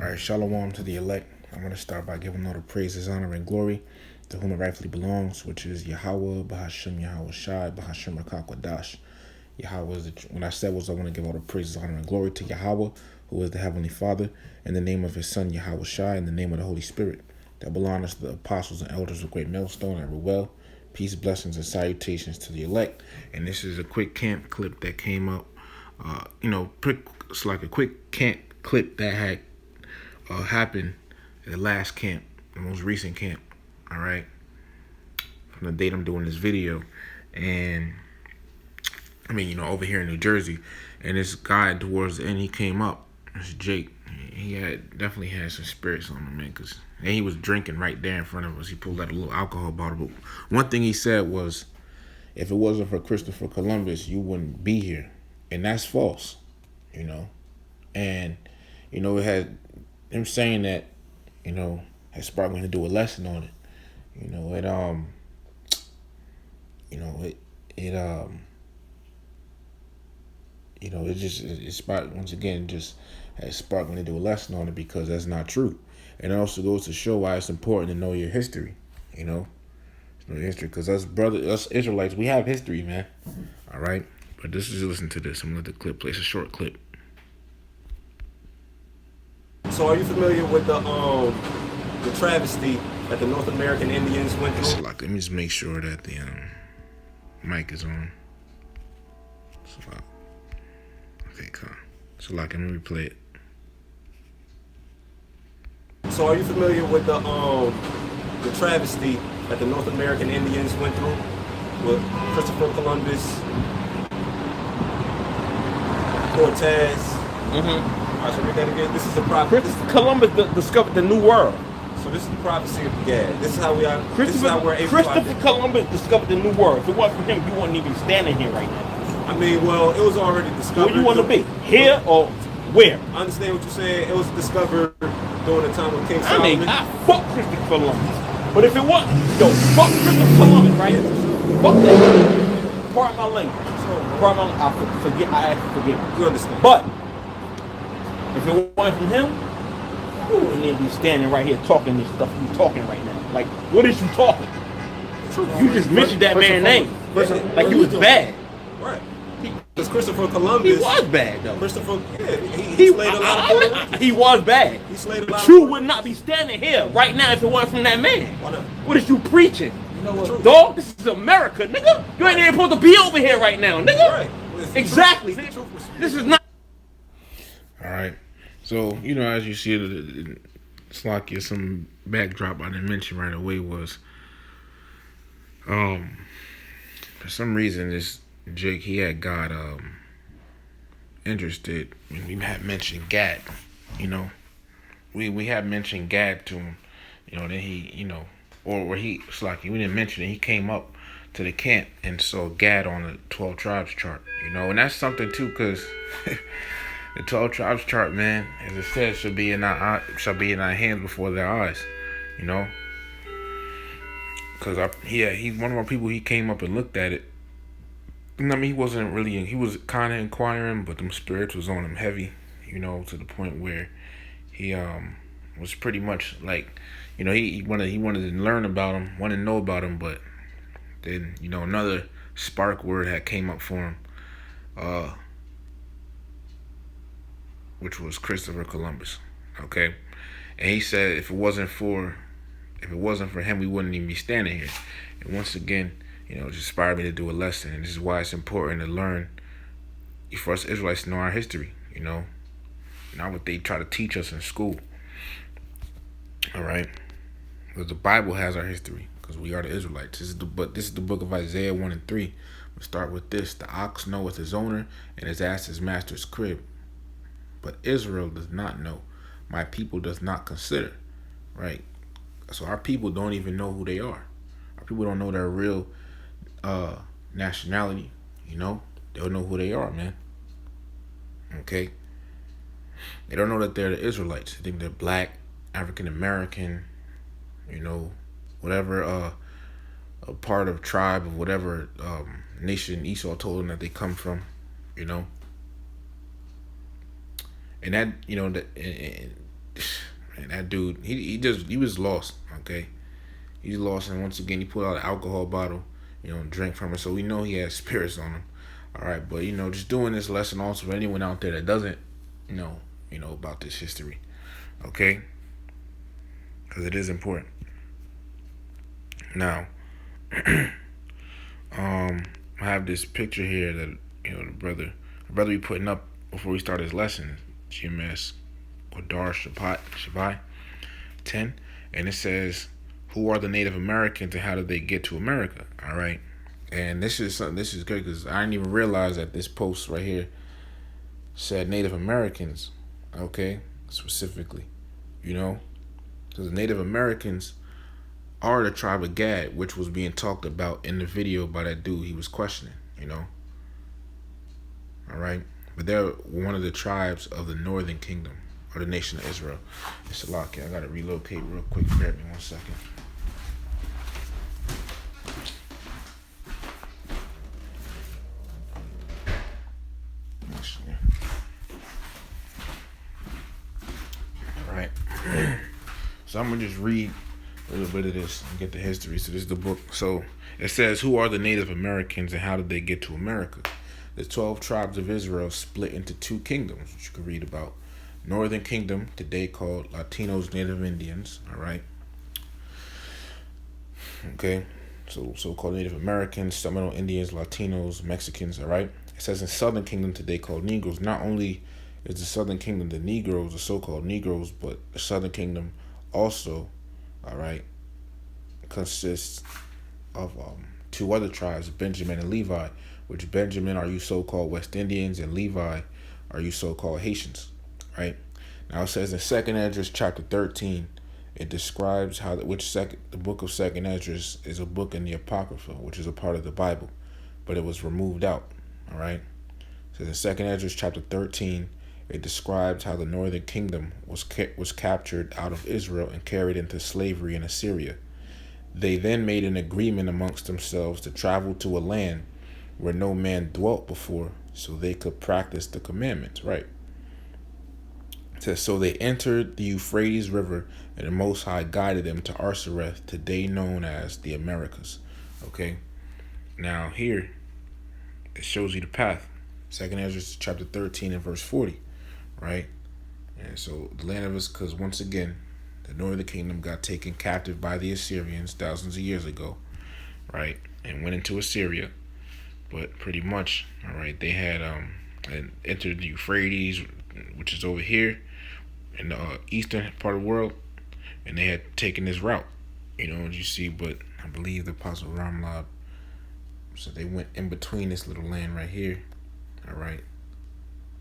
All right, shalom to the elect. I'm going to start by giving all the praises, honor, and glory to whom it rightfully belongs, which is Yahweh, Bahashem, Yahweh Shai, Bahashem, Rakakwadash. Yahweh is when I said was I want to give all the praises, honor, and glory to Yahweh, who is the Heavenly Father, in the name of His Son, Yahweh Shai, in the name of the Holy Spirit, that belongs to the apostles and elders of Great Millstone and Ruel. Peace, blessings, and salutations to the elect. And this is a quick camp clip that came up. It's like a quick camp clip that had happened at the last camp, the most recent camp, all right, from the date I'm doing this video. And over here in New Jersey, and this guy towards the end, he came up, it's Jake. He definitely had some spirits on him, man, and he was drinking right there in front of us. He pulled out a little alcohol bottle, but one thing he said was, if it wasn't for Christopher Columbus, you wouldn't be here. And that's false, and it had him saying that, had sparked me to do a lesson on it. It sparked, once again, just had sparked me to do a lesson on it, because that's not true. And it also goes to show why it's important to know your history, know your history, because us Israelites, we have history, man. All right, but listen to this. I'm gonna let the clip play. It's a short clip. So are you familiar with the travesty that the North American Indians went through? Let me just make sure that the mic is on. Okay, come. So let me replay it. So are you familiar with the travesty that the North American Indians went through with Christopher Columbus, Cortez? All right, so read that again. This is the prophecy. Christopher Columbus discovered the New World. So this is the prophecy of Gad. This is how we are. Christopher Columbus discovered the New World. If it wasn't for him, you wouldn't even be standing here right now. It was already discovered. Where you want to be? Here or where? I understand what you're saying. It was discovered during the time of King Solomon. I fuck Christopher Columbus. But if it wasn't, fuck Christopher Columbus, right? Fuck that. Pardon my language. I ask for forgiveness. You understand? But if it wasn't from him, you wouldn't even be standing right here talking this stuff you talking right now. Like, what is you talking? You just mentioned that man's name. Like he was bad. Right. Because Christopher Columbus... He was bad, though. He slayed a lot of Puerto Ricans. He was bad. He slayed a lot of You would not be standing here right now if it wasn't from that man. Why not? What is you preaching? You know what? Dog, this is America, nigga. You ain't even supposed to be over here right now, nigga. Right. Exactly. This is not... All right. So, as you see, it's like some backdrop I didn't mention right away was, for some reason, this Jake, he had got interested when we had mentioned Gad. We had mentioned Gad to him. Then he, it's like we didn't mention it. He came up to the camp and saw Gad on the 12 tribes chart. And that's something too, because the 12 tribes chart, man, as it says, shall be in our hands before their eyes. Because he's one of our people. He came up and looked at it. He wasn't really. He was kind of inquiring, but the spirits was on him heavy. To the point where he was pretty much like, he wanted to learn about him, wanted to know about him, but then another spark word had came up for him, which was Christopher Columbus. Okay, and he said if it wasn't for him, we wouldn't even be standing here. And once again, it just inspired me to do a lesson, and this is why it's important to learn, for us Israelites, to know our history. Not what they try to teach us in school. All right, because the Bible has our history, because we are the Israelites. This is the book of Isaiah 1:3. We'll start with this: the ox knoweth his owner, and his ass his master's crib. But Israel does not know. My people does not consider. Right. So our people don't even know who they are. Our people don't know their real nationality. They don't know who they are, man. Okay. They don't know that they're the Israelites. They think they're black, African American, whatever a part of tribe of whatever nation Esau told them that they come from, And that, man, that dude, he was lost. Okay, he's lost, and once again, he pulled out an alcohol bottle, drank from it. So we know he has spirits on him. All right, but just doing this lesson also for anyone out there that doesn't know, about this history. Okay, because it is important. Now, I have this picture here that the brother be putting up before we start his lesson, GMS Qadar Shabbat 10, and it says, "Who are the Native Americans and how did they get to America?" All right, and this is good because I didn't even realize that this post right here said Native Americans. Okay, specifically, because the Native Americans are the tribe of Gad, which was being talked about in the video by that dude he was questioning, All right. But they're one of the tribes of the northern kingdom, or the nation of Israel. It's a lot, kid. I got to relocate real quick. Bear me 1 second. All right. So I'm going to just read a little bit of this and get the history. So this is the book. So it says, "Who are the Native Americans and how did they get to America?" The 12 tribes of Israel split into 2 kingdoms, which you can read about. Northern Kingdom, today called Latinos, Native Indians. All right. Okay. So-called Native Americans, Seminole Indians, Latinos, Mexicans. All right. It says in Southern Kingdom, today called Negroes. Not only is the Southern Kingdom the Negroes, the so-called Negroes, but the Southern Kingdom also, all right, consists of 2 other tribes, Benjamin and Levi, which Benjamin are you so-called West Indians and Levi are you so-called Haitians, right? Now it says in 2nd Esdras chapter 13, it describes how the book of 2nd Esdras is a book in the Apocrypha, which is a part of the Bible, but it was removed out, all right? It says in 2nd Esdras chapter 13, it describes how the northern kingdom was captured out of Israel and carried into slavery in Assyria. They then made an agreement amongst themselves to travel to a land where no man dwelt before, so they could practice the commandments, right? It says, so they entered the Euphrates River, and the Most High guided them to Arsareth, today known as the Americas. Okay, now here it shows you the path. 2nd Esdras chapter 13 and verse 40, right? And so the land of us, because once again, the northern kingdom got taken captive by the Assyrians thousands of years ago, right? And went into Assyria. But pretty much, all right, they had entered the Euphrates, which is over here in the eastern part of the world, and they had taken this route, as you see. But I believe the Apostle Ramlab, so they went in between this little land right here, all right,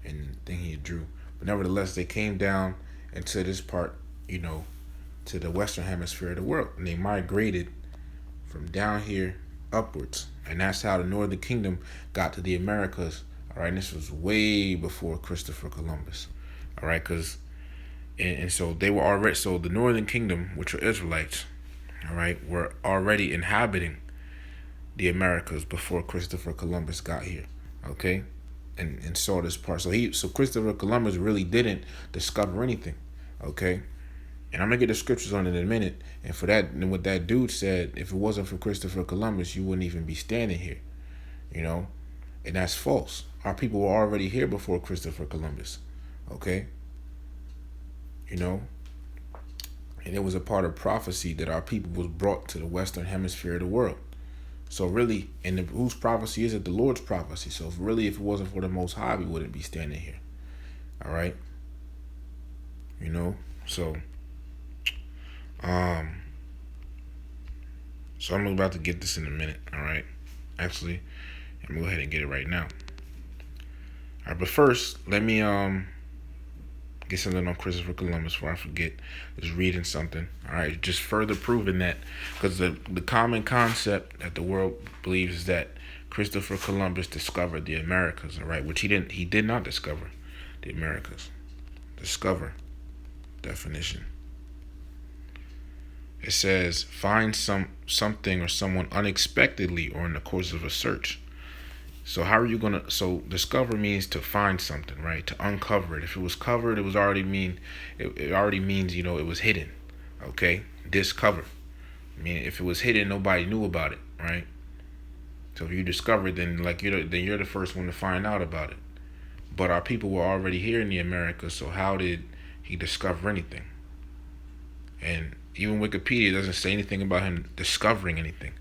and then he drew. But nevertheless, they came down into this part, to the western hemisphere of the world, and they migrated from down here upwards, and that's how the northern kingdom got to the Americas. All right, and this was way before Christopher Columbus. All right, because and so they were already, so the northern kingdom, which are Israelites, all right, were already inhabiting the Americas before Christopher Columbus got here. Okay, and saw this part. So Christopher Columbus really didn't discover anything. Okay. And I'm going to get the scriptures on it in a minute. And for that, and what that dude said, if it wasn't for Christopher Columbus, you wouldn't even be standing here, And that's false. Our people were already here before Christopher Columbus, okay? And it was a part of prophecy that our people was brought to the western hemisphere of the world. So really, and whose prophecy is it? The Lord's prophecy. So if it wasn't for the Most High, we wouldn't be standing here, all right? So... So I'm about to get this in a minute, all right? Actually, I'm gonna go ahead and get it right now. All right, but first, let me get something on Christopher Columbus before I forget. Just reading something, all right? Just further proving that, because the common concept that the world believes is that Christopher Columbus discovered the Americas, all right? Which he didn't. He did not discover the Americas. Discover definition. It says, find something or someone unexpectedly or in the course of a search. So how are you gonna? So discover means to find something, right? To uncover it. If it was covered, it was already mean. It already means it was hidden. Okay, discover. I mean, if it was hidden, nobody knew about it, right? So if you discover it, then you're the first one to find out about it. But our people were already here in the Americas, so how did he discover anything? And even Wikipedia doesn't say anything about him discovering anything.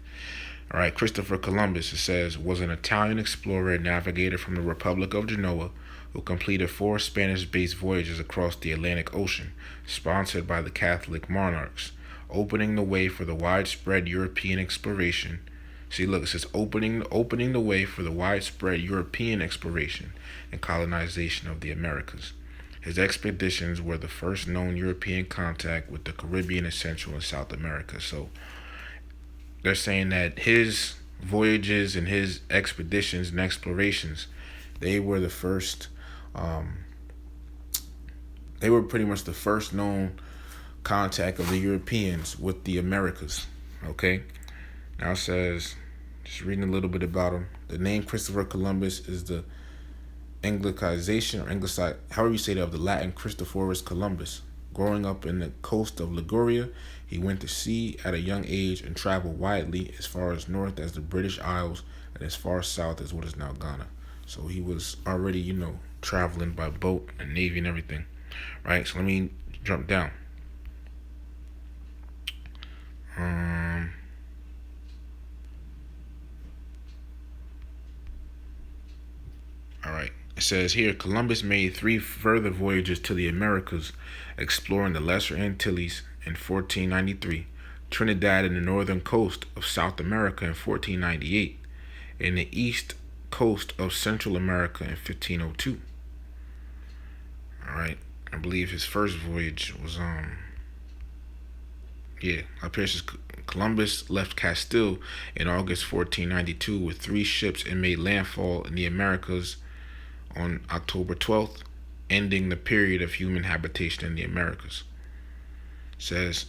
All right, Christopher Columbus, it says, was an Italian explorer and navigator from the Republic of Genoa who completed 4 Spanish-based voyages across the Atlantic Ocean, sponsored by the Catholic monarchs, opening the way for the widespread European exploration. See, look, it says opening the way for the widespread European exploration and colonization of the Americas. His expeditions were the first known European contact with the Caribbean and Central and South America. So they're saying that his voyages and his expeditions and explorations, they were the first, they were pretty much the first known contact of the Europeans with the Americas. Okay? Now it says, just reading a little bit about him, the name Christopher Columbus is the Anglicization or Anglicized, however you say that, of the Latin Christophorus Columbus. Growing up in the coast of Liguria, he went to sea at a young age and traveled widely as far as north as the British Isles and as far south as what is now Ghana. So he was already, traveling by boat and navy and everything. Right? So let me jump down. All right. It says here, Columbus made 3 further voyages to the Americas, exploring the Lesser Antilles in 1493, Trinidad and the northern coast of South America in 1498, and the east coast of Central America in 1502. All right. I believe his first voyage was up here it says Columbus left Castile in August 1492 with 3 ships and made landfall in the Americas on October 12th, ending the period of human habitation in the Americas. It says,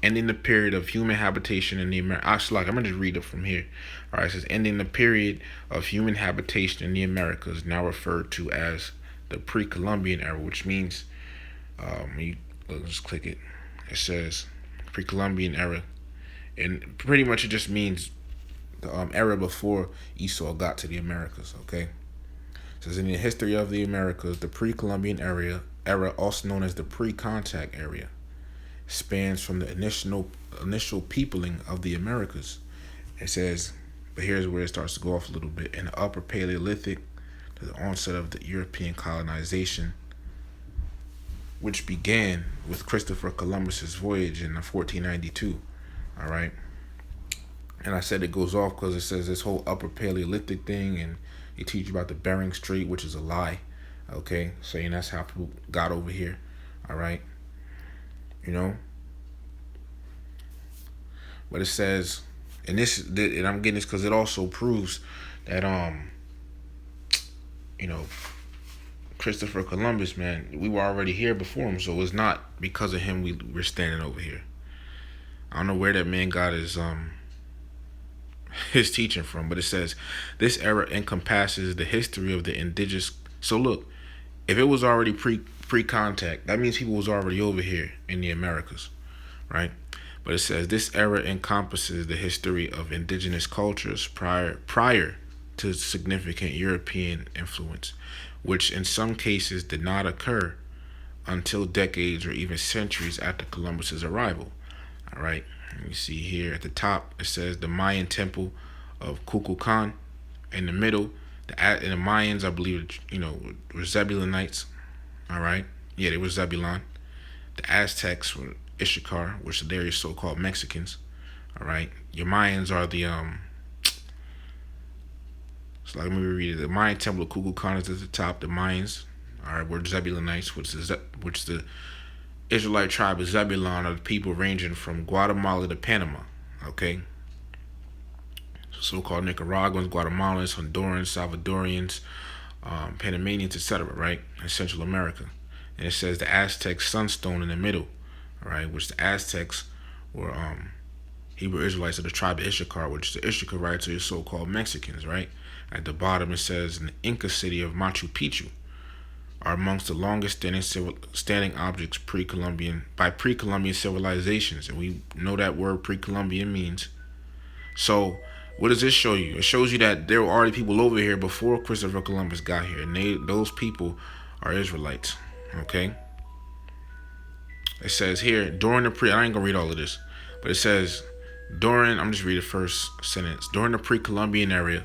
ending the period of human habitation in the Americas. I'm going to just read it from here. All right, it says, ending the period of human habitation in the Americas, now referred to as the pre-Columbian era, which means, let's click it. It says pre-Columbian era, and pretty much it just means the era before Esau got to the Americas, okay? It says in the history of the Americas, the pre-Columbian era, also known as the pre-contact era, spans from the initial peopling of the Americas. It says, but here's where it starts to go off a little bit. In the Upper Paleolithic, to the onset of the European colonization, which began with Christopher Columbus's voyage in 1492. All right. And I said it goes off because it says this whole Upper Paleolithic thing, and they teach you about the Bering Strait, which is a lie. Okay, saying that's how people got over here. All right. But it says, and I'm getting this because it also proves that Christopher Columbus, man, we were already here before him, so it's not because of him we're standing over here. I don't know where that man got his teaching from, but it says this era encompasses the history of the indigenous. So look, if it was already pre-contact, that means people was already over here in the Americas, right? But it says this era encompasses the history of indigenous cultures prior to significant European influence, which in some cases did not occur until decades or even centuries after Columbus's arrival. All right, let me see here at the top. It says the Mayan temple of Kukulkan. In the middle, the Mayans, I believe, were Zebulonites. All right, yeah, they were Zebulon. The Aztecs were Ishikar, which they're your so-called Mexicans. All right, your Mayans are the So let me read it. The Mayan temple of Kukulkan is at the top. The Mayans were Zebulonites, which the Israelite tribe of Zebulon are the people ranging from Guatemala to Panama. Okay. So-called Nicaraguans, Guatemalans, Hondurans, Salvadorians, Panamanians, etc. Right, in Central America. And it says the Aztec sunstone in the middle. All right, which the Aztecs were Hebrew Israelites of the tribe of Ishikar, which is the Ishikarites are your so-called Mexicans, right? At the bottom it says, "In the Inca city of Machu Picchu are amongst the longest standing objects pre-Columbian civilizations." And we know that word pre-Columbian means. So what does this show you? It shows you that there were already people over here before Christopher Columbus got here, and those people are Israelites. Okay. It says here, I ain't gonna read all of this, but it says, I'm just reading the first sentence. During the pre-Columbian era,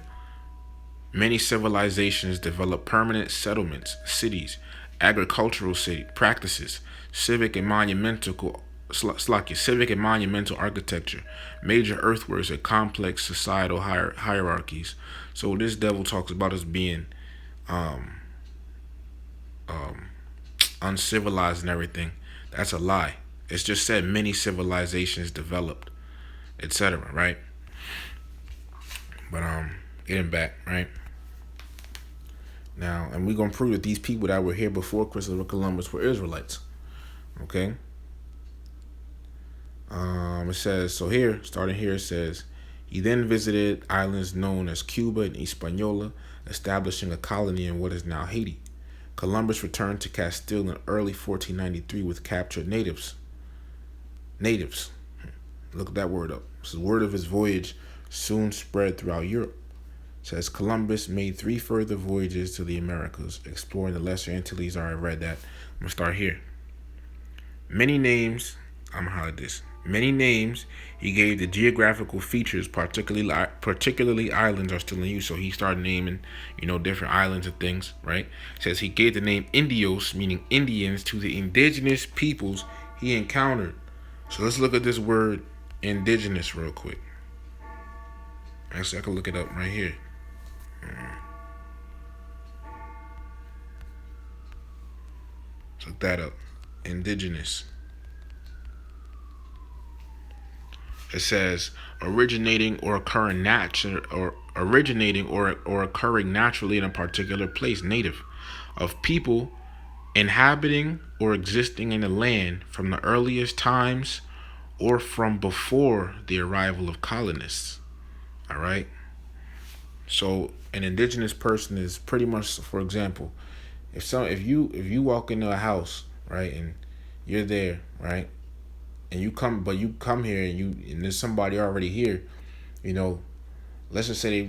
many civilizations developed permanent settlements, cities, agricultural practices, civic and monumental architecture, major earthworks, and complex societal hierarchies. So this devil talks about us being uncivilized and everything. That's a lie. It's just said many civilizations developed, etc. Right? But getting back, right? Now, and we're gonna prove that these people that were here before Christopher Columbus were Israelites. Okay. It says, so here, starting here, it says, he then visited islands known as Cuba and Hispaniola, establishing a colony in what is now Haiti. Columbus returned to Castile in early 1493 with captured natives. Look that word up. So the word of his voyage soon spread throughout Europe. It says Columbus made 3 further voyages to the Americas, exploring the Lesser Antilles. I already read that. I'm going to start here. Many names he gave the geographical features, particularly islands, are still in use. So he started naming, different islands and things, right? It says he gave the name Indios, meaning Indians, to the indigenous peoples he encountered. So let's look at this word indigenous real quick. Actually, I can look it up right here. Let's look that up. Indigenous. It says originating or occurring naturally in a particular place, native, of people inhabiting or existing in the land from the earliest times or from before the arrival of colonists. All right. So an indigenous person is pretty much, for example, if you walk into a house, right, and you're there, right, and you come here and there's somebody already here, let's just say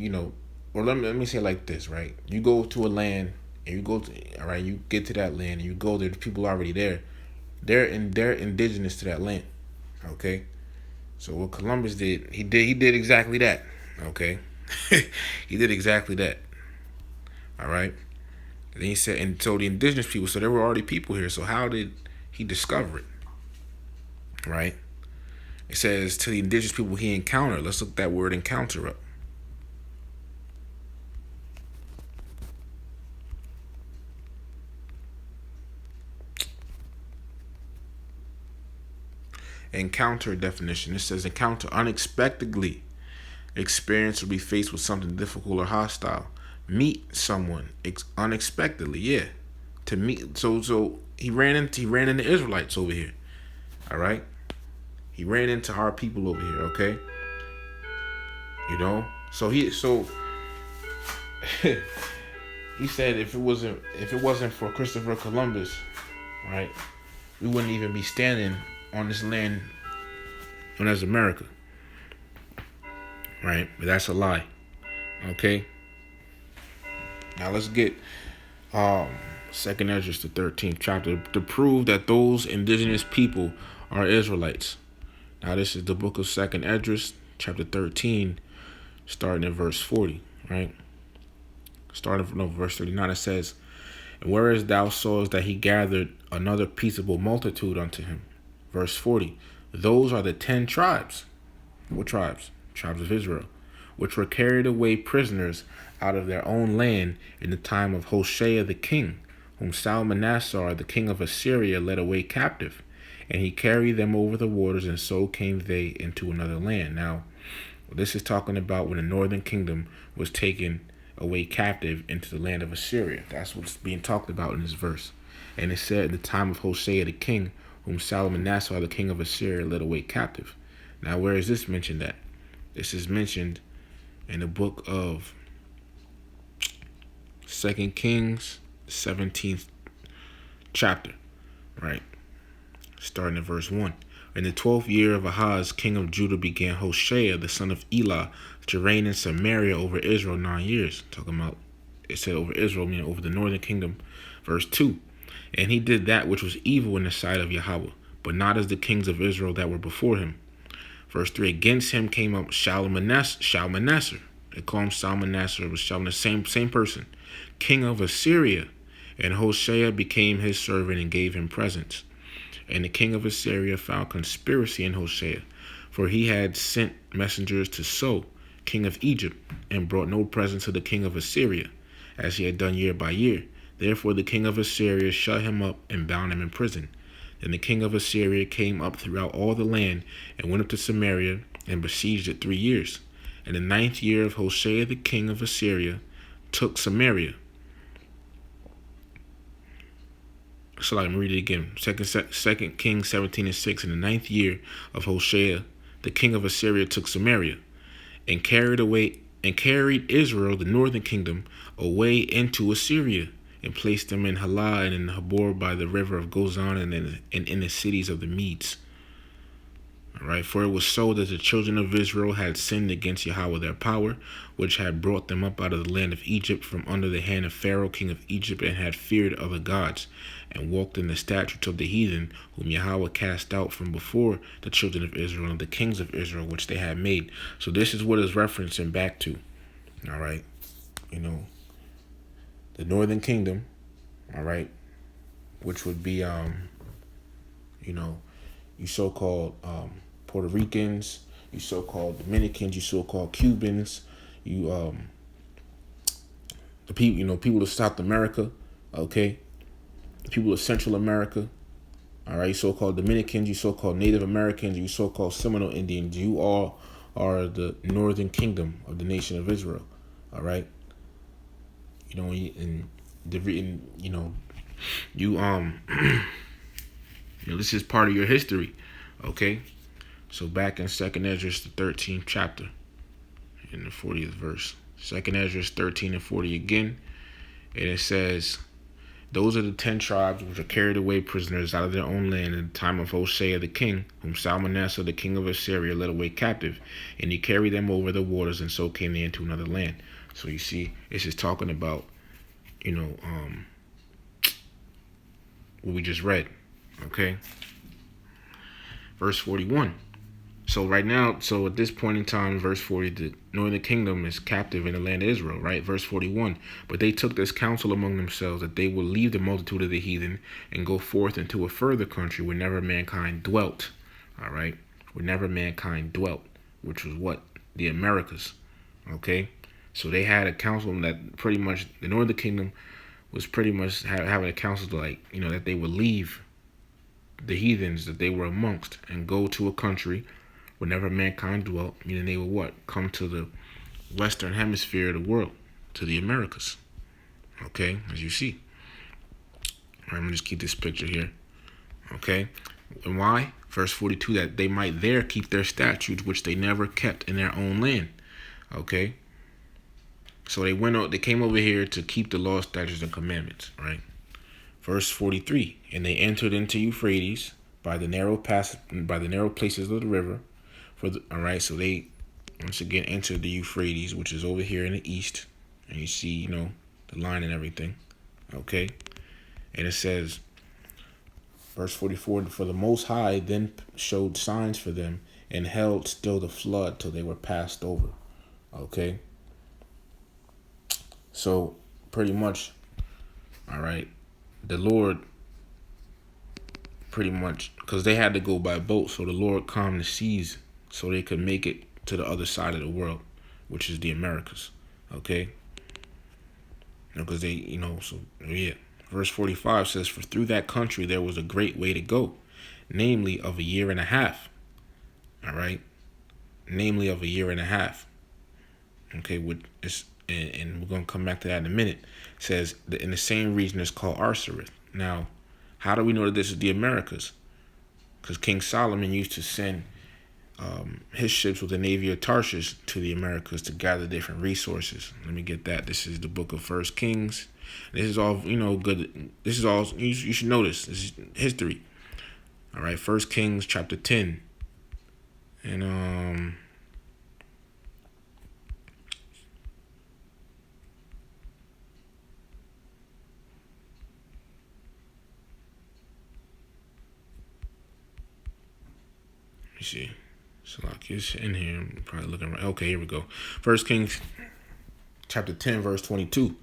or let me say it like this, right? You go to a land and you get to that land and you go there, the people already there. They're indigenous to that land. Okay? So what Columbus did, he did exactly that. Okay? He did exactly that. All right? And then he said, and so the indigenous people, so there were already people here. So how did he discover it? Right? It says to the indigenous people he encountered. Let's look that word encounter up. Encounter definition. It says encounter unexpectedly. Experience or be faced with something difficult or hostile. Meet someone unexpectedly. Yeah. To meet. So he ran into Israelites over here. All right. He ran into our people over here. Okay. So he said if it wasn't for Christopher Columbus, right, we wouldn't even be standing on this land known as America. Right? But that's a lie. Okay? Now let's get 2nd Esdras, the 13th chapter, to prove that those indigenous people are Israelites. Now this is the book of 2nd Esdras, chapter 13, starting in verse 40, right? Verse 39, it says, "And whereas thou sawest that he gathered another peaceable multitude unto him." Verse 40, "Those are the 10 tribes." What tribes? Tribes of Israel, which were carried away prisoners out of their own land in the time of Hoshea the king, whom Salmanassar the king of Assyria led away captive. And he carried them over the waters, and so came they into another land. Now, this is talking about when the northern kingdom was taken away captive into the land of Assyria. That's what's being talked about in this verse. And it said in the time of Hoshea the king, whom Salmanassar the king of Assyria led away captive. Now, where is this mentioned at? This is mentioned in the book of Second Kings, 17th chapter, right? Starting at verse 1. In the 12th year of Ahaz, king of Judah, began Hoshea, the son of Elah, to reign in Samaria over Israel 9 years. Talking about, it said over Israel, meaning over the northern kingdom. Verse 2. And he did that which was evil in the sight of Yahweh, but not as the kings of Israel that were before him. Verse 3. Against him came up Shalmaneser. They call him Shalmaneser. It was Shalmaneser, same person. King of Assyria. And Hoshea became his servant and gave him presents. And the king of Assyria found conspiracy in Hoshea, for he had sent messengers to So, king of Egypt, and brought no present to the king of Assyria, as he had done year by year. Therefore the king of Assyria shut him up and bound him in prison. Then the king of Assyria came up throughout all the land, and went up to Samaria, and besieged it 3 years. And the 9th year of Hoshea the king of Assyria took Samaria. So let me read it again. Second Kings 17:6. In the 9th year of Hoshea, the king of Assyria took Samaria, and carried Israel, the northern kingdom, away into Assyria, and placed them in Halah and in Habor by the river of Gozan, and in the cities of the Medes. All right, for it was so that the children of Israel had sinned against Yahweh their power, which had brought them up out of the land of Egypt from under the hand of Pharaoh king of Egypt, and had feared other gods, and walked in the statutes of the heathen, whom Yahweh cast out from before the children of Israel, and the kings of Israel, which they had made. So this is what is referencing back to. All right, the northern kingdom, all right, which would be you so-called Puerto Ricans, you so-called Dominicans, you so-called Cubans, you the people, people of South America, okay, people of Central America, all right, you so-called Dominicans, you so-called Native Americans, you so-called Seminole Indians, you all are the northern kingdom of the nation of Israel, all right. This is part of your history, okay? So back in 2nd Ezra, the 13th chapter, in the 40th verse. 2nd Ezra 13 and 40 again, and it says, those are the 10 tribes which are carried away prisoners out of their own land in the time of Hoshea the king, whom Shalmaneser the king of Assyria led away captive, and he carried them over the waters, and so came they into another land. So you see, it's just talking about, what we just read, okay? Verse 41. So right now, at this point in time, verse 40, the northern kingdom is captive in the land of Israel, right? Verse 41. But they took this counsel among themselves, that they would leave the multitude of the heathen and go forth into a further country where never mankind dwelt, all right? Where never mankind dwelt, which was what? The Americas, okay? So they had a council that pretty much, the northern kingdom was pretty much having a council that they would leave the heathens that they were amongst and go to a country where never mankind dwelt, meaning they would what? Come to the western hemisphere of the world, to the Americas, okay, as you see. All right, I'm going to just keep this picture here, okay? And why? Verse 42, that they might there keep their statutes, which they never kept in their own land, okay? So they came over here to keep the law, statutes, and commandments, right? Verse 43, and they entered into Euphrates by the narrow places of the river. All right, so they once again entered the Euphrates, which is over here in the east, and you see, the line and everything, okay? And it says, verse 44, for the Most High then showed signs for them and held still the flood till they were passed over, okay? So pretty much, all right, the Lord pretty much, because they had to go by boat, so the Lord calmed the seas so they could make it to the other side of the world, which is the Americas, okay? Because they, so yeah. Verse 45 says, for through that country there was a great way to go, namely of 1.5 years, all right? Namely of 1.5 years, okay, and we're going to come back to that in a minute. It says that in the same region is called Arsareth. Now, how do we know that this is the Americas? Because King Solomon used to send his ships with the Navy of Tarshish to the Americas to gather different resources. Let me get that. This is the book of First Kings. This is all, good. This is all, you should know this. This is history. All right, First Kings chapter 10. And, let me see. Salakia's in here. I'm probably looking right. Okay, here we go. First Kings chapter 10, verse 22.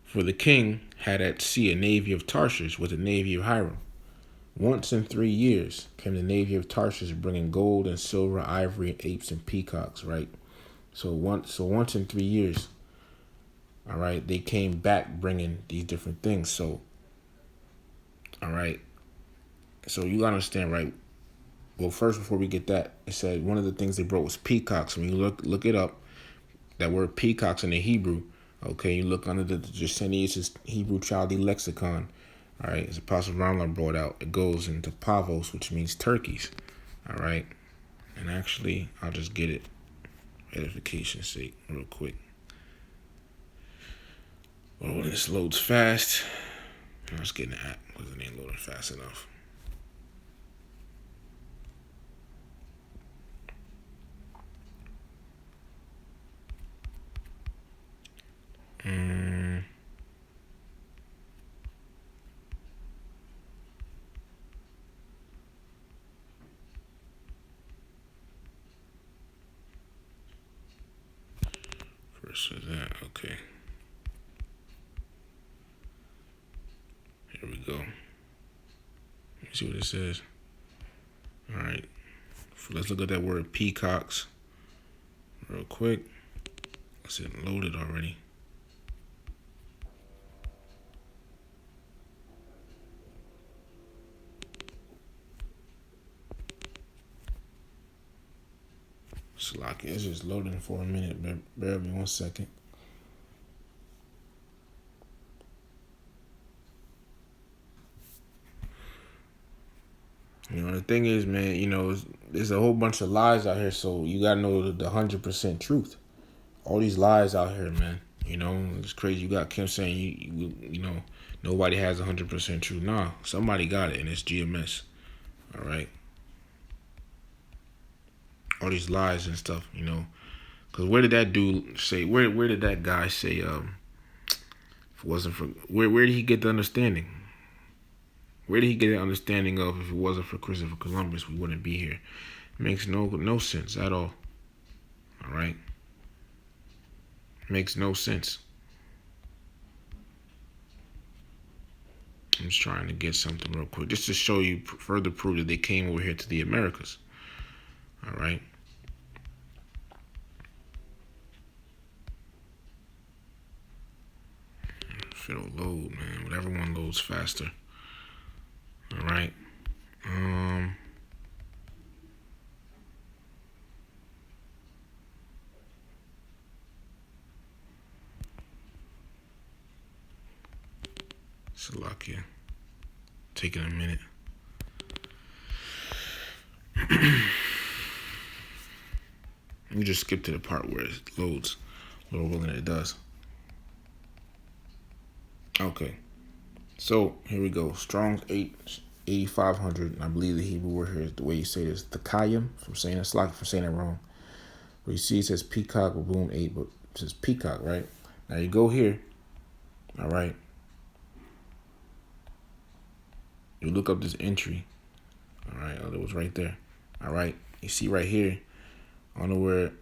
For the king had at sea a navy of Tarshish with a navy of Hiram. Once in 3 years came the navy of Tarshish bringing gold and silver, ivory, and apes and peacocks, right? So once in 3 years, all right, they came back bringing these different things. So, all right. So you gotta understand, right? Well, first, before we get that, it said one of the things they brought was peacocks. When you look it up, that word peacocks in the Hebrew, okay, you look under the Gesenius Hebrew Chaldee Lexicon, all right, as Apostle Ramla brought out, it goes into pavos, which means turkeys, all right? And actually, I'll just get it, edification's sake, real quick. Well, when this loads fast, I was getting the app because it ain't loading fast enough. First is that, okay. Here we go. Let me see what it says. All right. Let's look at that word peacocks real quick. It's loaded already. Slacky, it's just loading for a minute. Bear with me 1 second. The thing is, man, there's a whole bunch of lies out here, so you gotta know the 100% truth. All these lies out here, man. It's crazy. You got Kim saying nobody has 100% truth. Nah, somebody got it, and it's GMS. All right. All these lies and stuff, because where did that dude say? Where did that guy say? If it wasn't for where did he get the understanding? Where did he get the understanding of if it wasn't for Christopher Columbus, we wouldn't be here? It makes no sense at all. All right, makes no sense. I'm just trying to get something real quick, just to show you further proof that they came over here to the Americas. All right. If it'll load, man. Whatever one loads faster. All right. Salakia. Taking a minute. You just skip to the part where it loads a little willing than it does. Okay. So here we go. Strong's 8,500. I believe the Hebrew word here is the way you say this. The Kayim, from saying it wrong. Where you see it says peacock with boom 8, but it says peacock, right? Now you go here. All right. You look up this entry. All right. Oh, it was right there. All right. You see right here. I don't know where it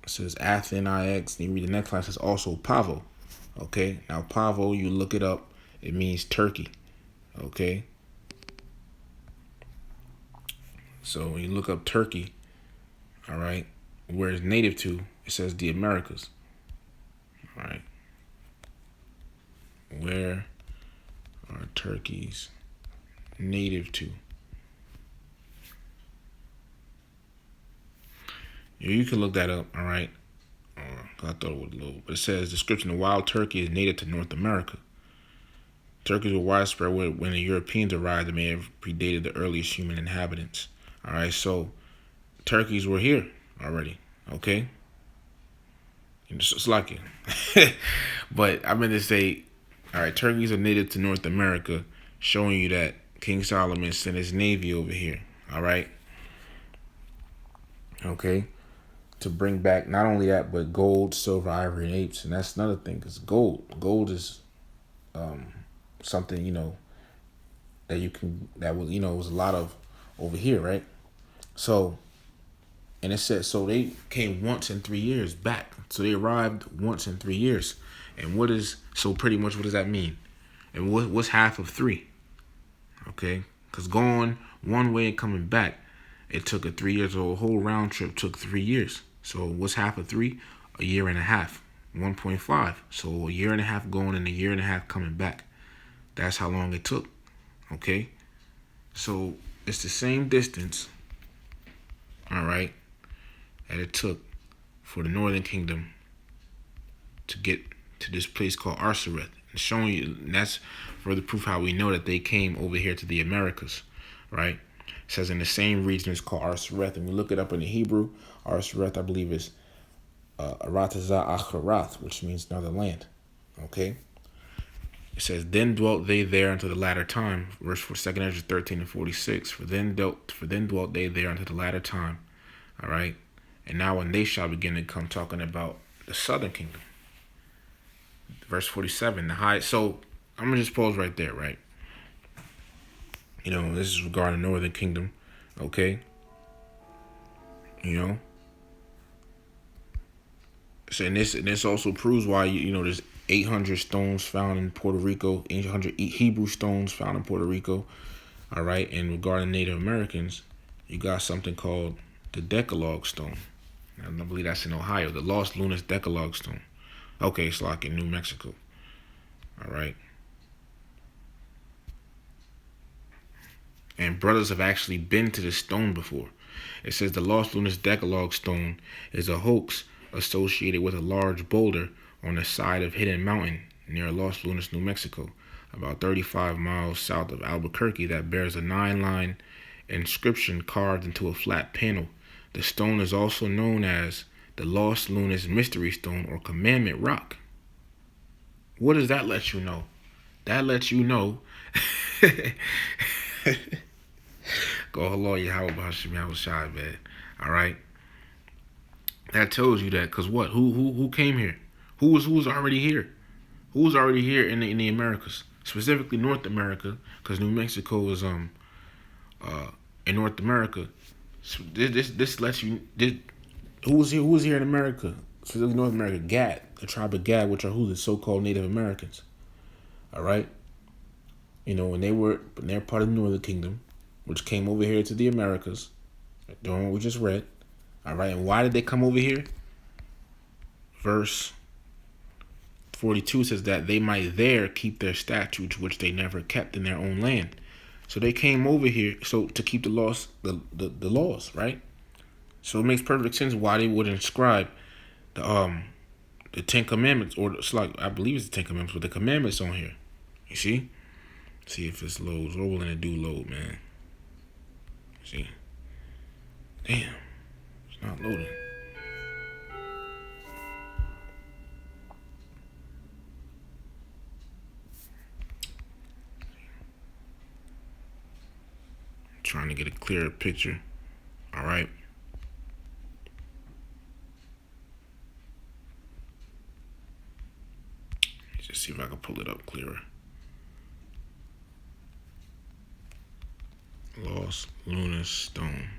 says Athen IX. And you read the next line, it says also Pavo. Okay. Now Pavo, you look it up. It means turkey. Okay. So when you look up Turkey, all right, where it's native to, it says the Americas. All right. Where are turkeys native to? You can look that up, all right? I thought it would load. But it says, description of wild turkey is native to North America. Turkeys were widespread when the Europeans arrived and may have predated the earliest human inhabitants. All right, so turkeys were here already. Okay, it's like it. But I meant to say, all right, turkeys are native to North America, showing you that King Solomon sent his navy over here. All right. Okay. To bring back not only that, but gold, silver, ivory, and apes. And that's another thing, because gold is something, that you can, that was, was a lot of over here, right? So, and it said, so they came once in 3 years back. So they arrived once in 3 years. And so pretty much what does that mean? And what's half of 3? Okay? Because going one way and coming back, it took 3 years. So a whole round trip took 3 years. So what's half of 3? A year and a half. 1.5. So a year and a half going and a year and a half coming back. That's how long it took. Okay? So it's the same distance, all right, that it took for the Northern Kingdom to get to this place called Arsareth. And showing you, and that's further proof how we know that they came over here to the Americas, right? It says in the same region it's called Arsareth. And we look it up in the Hebrew, Arsareth, I believe, is Aratazah Acharath, which means another land. Okay? It says, then dwelt they there until the latter time. Verse 2 Ezra 13 and 46. For then dwelt they there until the latter time. All right? And now when they shall begin to come, talking about the southern kingdom. Verse 47. So I'm going to just pause right there, right? This is regarding the northern kingdom. Okay? So, and this also proves why, there's 800 stones found in Puerto Rico, 800 Hebrew stones found in Puerto Rico. All right. And regarding Native Americans, you got something called the Decalogue stone. I believe that's in Ohio, the Los Lunas Decalogue stone. Okay, it's like in New Mexico. All right. And brothers have actually been to this stone before. It says the Los Lunas Decalogue stone is a hoax associated with a large boulder on the side of Hidden Mountain near Los Lunas, New Mexico, about 35 miles south of Albuquerque, that bears a 9-line inscription carved into a flat panel. The stone is also known as the Los Lunas Mystery Stone or Commandment Rock. What does that let you know? That lets you know go hello Yahweh B'Hashem Yahweh Shai, man. All right. That tells you that, because what? Who came here? Who was already here? Who was already here in the Americas, specifically North America, because New Mexico is in North America. So this lets you who was here in America, specifically North America? Gad, the tribe of Gad, which are who the so-called Native Americans. All right. And they're part of the Northern Kingdom, which came over here to the Americas, doing what we just read. All right, and why did they come over here? Verse 42 says that they might there keep their statutes, which they never kept in their own land. So they came over here to keep the laws, the laws, right? So it makes perfect sense why they would inscribe the Ten Commandments, or it's like, I believe it's the Ten Commandments, but the commandments on here. You see? See if it's loads. Rolling and do load, man. See? Damn. It's not loading. Trying to get a clearer picture. All right. Let's just see if I can pull it up clearer. Los Lunas Stone.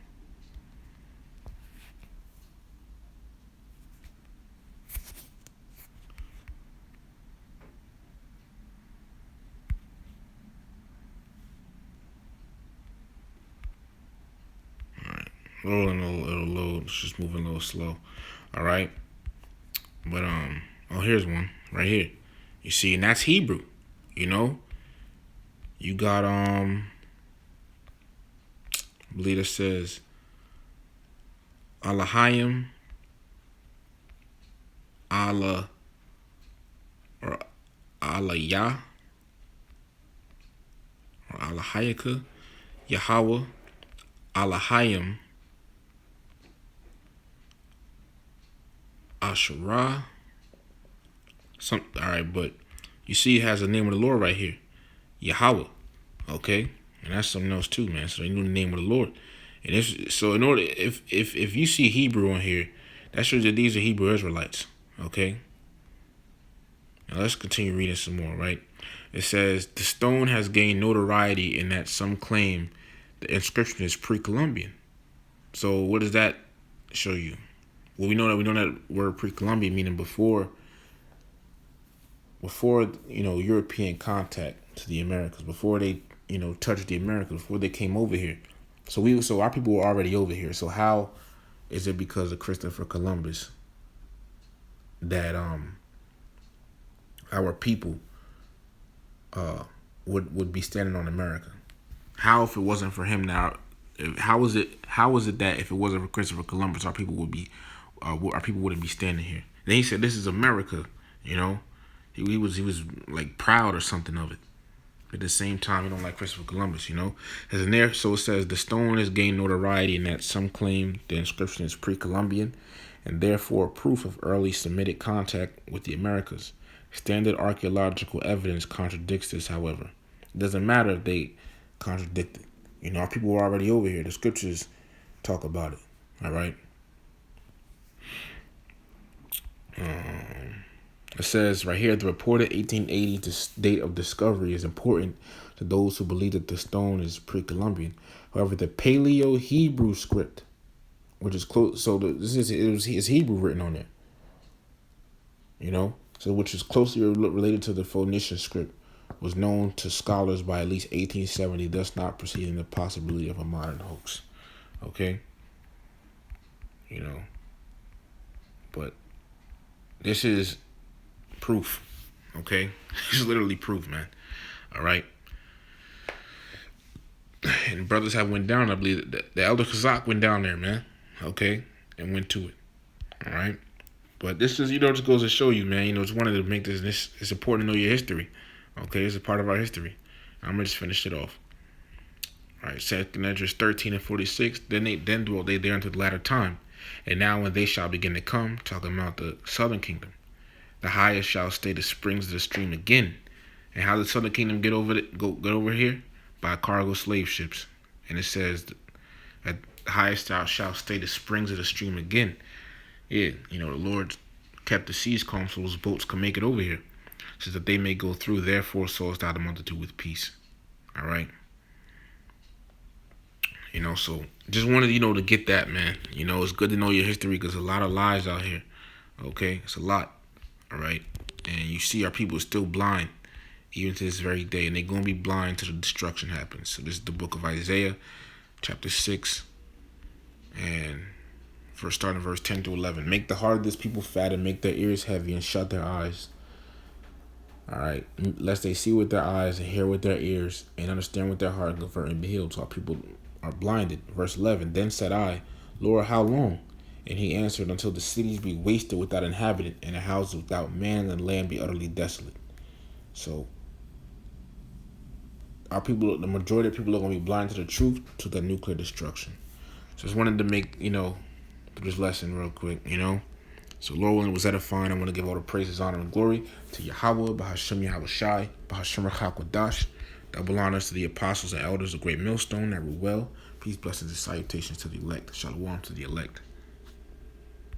Rolling a little low. It's just moving a little slow. All right. But here's one right here. You see, and that's Hebrew. You got I believe it says Alahayim, Allah, or Alayah, or Alahayaka, Yahweh, Alahayim, Asherah. All right, but you see, it has the name of the Lord right here, Yahweh. Okay, and that's something else too, man. So they knew the name of the Lord, and in order, if you see Hebrew on here, that shows that these are Hebrew Israelites. Okay. Now let's continue reading some more. Right, it says the stone has gained notoriety in that some claim the inscription is pre-Columbian. So what does that show you? Well, we know that word pre-Columbian meaning before European contact to the Americas, before they touched the Americas, before they came over here. So our people were already over here. So how is it because of Christopher Columbus that our people would be standing on America? How, if it wasn't for him now? How is it that if it wasn't for Christopher Columbus, our people wouldn't be standing here? And he said, "This is America." He was like proud or something of it. At the same time, he don't like Christopher Columbus. As in there, so it says the stone has gained notoriety in that some claim the inscription is pre-Columbian, and therefore proof of early Semitic contact with the Americas. Standard archaeological evidence contradicts this, however. It doesn't matter if they contradict it. Our people were already over here. The scriptures talk about it. All right. It says right here, the reported 1880 date of discovery is important to those who believe that the stone is pre-Columbian. However, the Paleo-Hebrew script, which is close, so it's Hebrew written on there. So which is closely related to the Phoenician script, was known to scholars by at least 1870, thus not preceding the possibility of a modern hoax. Okay? But this is proof. Okay? This is literally proof, man. All right? And brothers have went down. I believe that the Elder Kazak went down there, man. Okay? And went to it. All right? But this is, just goes to show you, man. It's wanted to make this. It's important to know your history. Okay, it's a part of our history. I'm gonna just finish it off. All right, 2nd Esdras 13:46. Then dwelt they there until the latter time, and now when they shall begin to come, talking about the southern kingdom, the highest shall stay the springs of the stream again. And how did the southern kingdom get over here? By cargo slave ships. And it says that the highest shall stay the springs of the stream again. Yeah, the Lord kept the seas calm so those boats can make it over here, so that they may go through. Therefore sawest thou the multitude with peace. All right. So just wanted, to get that, man. It's good to know your history because a lot of lies out here. Okay, it's a lot. All right. And you see our people are still blind, even to this very day. And they're going to be blind till the destruction happens. So this is the book of Isaiah, chapter 6. And starting verse 10 to 11. Make the heart of this people fat and make their ears heavy and shut their eyes. All right, lest they see with their eyes and hear with their ears and understand with their heart and convert and be healed. So our people are blinded. Verse 11. Then said I, Lord, how long? And he answered, until the cities be wasted without inhabitant and the houses without man and the land be utterly desolate. So our people, the majority of people are going to be blind to the truth, to the nuclear destruction. So I just wanted to make, this lesson real quick, So Lord willing, was edifying. I want to give all the praises, honor, and glory to Yahweh, Bahashem Yahweh Shai, Bahashem Rachakwadash. Double honors to the apostles and elders of Great Millstone that rule well. Peace, blessings, and salutations to the elect. Shalom to the elect.